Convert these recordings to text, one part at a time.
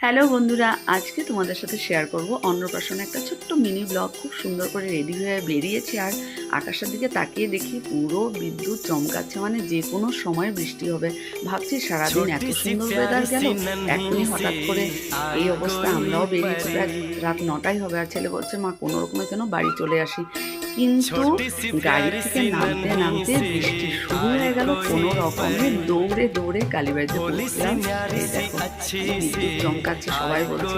Hello বন্ধুরা, আজকে তোমাদের সাথে শেয়ার করব অন্নপ্রাশনে একটা ছোট্ট মিনি ব্লগ। খুব সুন্দর করে রেডি হয়ে বেরিয়েছি, আর আকাশের দিকে তাকিয়ে দেখি পুরো বিদ্যুৎ চমকাচ্ছে, মানে যে কোনো সময় বৃষ্টি হবে। ভাবছি সারাদিন এত সুন্দর ওয়েদার গেল, এখনই হঠাৎ করে এই অবস্থা। আমরাও বেরিয়েছি, প্রায় রাত 9টাই হবে, আর ছেলে বলছে মা কোনো রকমে যেন বাড়ি চলে আসি। কিন্তু গাড়ি থেকে নামতে নামতে বৃষ্টি শুরু হয়ে গেল। কোনো রকমে দৌড়ে দৌড়ে কালীবাড়িতে পৌঁছলাম। এই দেখো বিদ্যুৎ চমকাচ্ছে, সবাই বলছে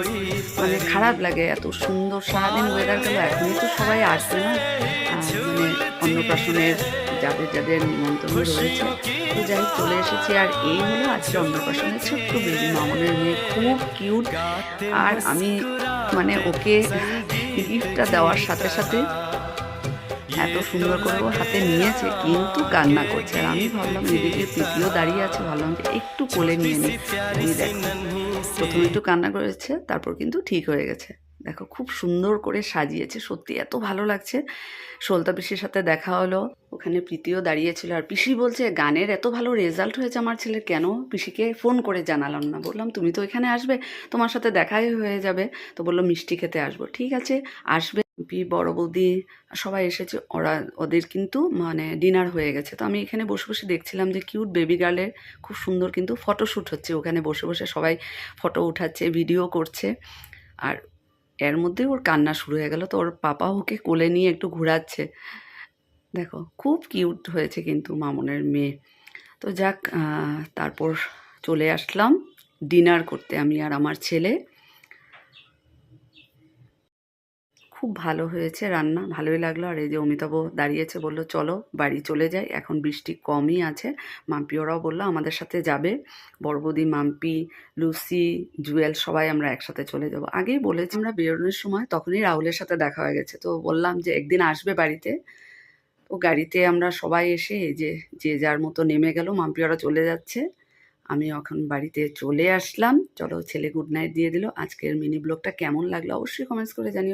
মানে খারাপ লাগে, এত সুন্দর সারাদিন ওয়েদার গেল, এখনই তো সবাই আসবে না, মানে অন্নপ্রাশনের যাদের যাদের নিমন্ত্রণ রয়েছে। তো যাই চলে এসেছি, আর এই হলো আজকে অন্নপ্রাশনের ছোট্ট বেবি মামনের মেয়ে, খুব কিউট। আর আমি মানে ওকে গিফটটা দেওয়ার সাথে সাথে এত সুন্দর করে ও হাতে নিয়েছে, কিন্তু কান্না করছে। আর আমি ভাবলাম এদিকে প্রীতিও দাঁড়িয়ে আছে, ভাবলাম যে একটু কোলে নিয়ে নিই। তুমি দেখো, প্রথমে একটু কান্না করেছে, তারপর কিন্তু ঠিক হয়ে গেছে। দেখো খুব সুন্দর করে সাজিয়েছে, সত্যি এত ভালো লাগছে। সলতা পিসির সাথে দেখা হলো, ওখানে প্রীতিও দাঁড়িয়েছিল। আর পিসি বলছে গানের এত ভালো রেজাল্ট হয়েছে আমার ছেলের, কেন পিসিকে ফোন করে জানালাম না। বললাম তুমি তো এখানে আসবে, তোমার সাথে দেখাই হয়ে যাবে। তো বললো মিষ্টি খেতে আসবো। ঠিক আছে, আসবে। বড় বৌদি সবাই এসেছে, ওদের কিন্তু মানে ডিনার হয়ে গেছে। তো আমি এখানে বসে বসে দেখছিলাম যে কিউট বেবি গার্লের খুব সুন্দর কিন্তু ফটোশ্যুট হচ্ছে, ওখানে বসে বসে সবাই ফটো উঠাচ্ছে, ভিডিও করছে। আর এর মধ্যে ওর কান্না শুরু হয়ে গেল, তো ওর পাপা ওকে কোলে নিয়ে একটু ঘোরাচ্ছে। দেখো খুব কিউট হয়েছে কিন্তু মামনের মেয়ে। তো যাক, তারপর চলে আসলাম ডিনার করতে, আমি আর আমার ছেলে। খুব ভালো হয়েছে রান্না, ভালোই লাগলো। আর এই যে অমিতাভ দাঁড়িয়েছে, বললো চলো বাড়ি চলে যাই, এখন বৃষ্টি কমই আছে। মাম্পি ওরাও বললো আমাদের সাথে যাবে, বড় বৌদি, মাম্পি, লুসি, জুয়েল, সবাই আমরা একসাথে চলে যাব। আগেই বলেছি আমরা বেরোনোর সময়, তখনই রাহুলের সাথে দেখা হয়ে গেছে। তো বললাম যে একদিন আসবে বাড়িতে। তো গাড়িতে আমরা সবাই এসে এই যে যে যার মতো নেমে গেল, মাম্পি ওরা চলে যাচ্ছে, আমি এখন বাড়িতে চলে আসলাম। চলো ছেলে গুড নাইট দিয়ে দিল। আজকের মিনি ব্লগটা কেমন লাগলো অবশ্যই কমেন্টস করে জানিও।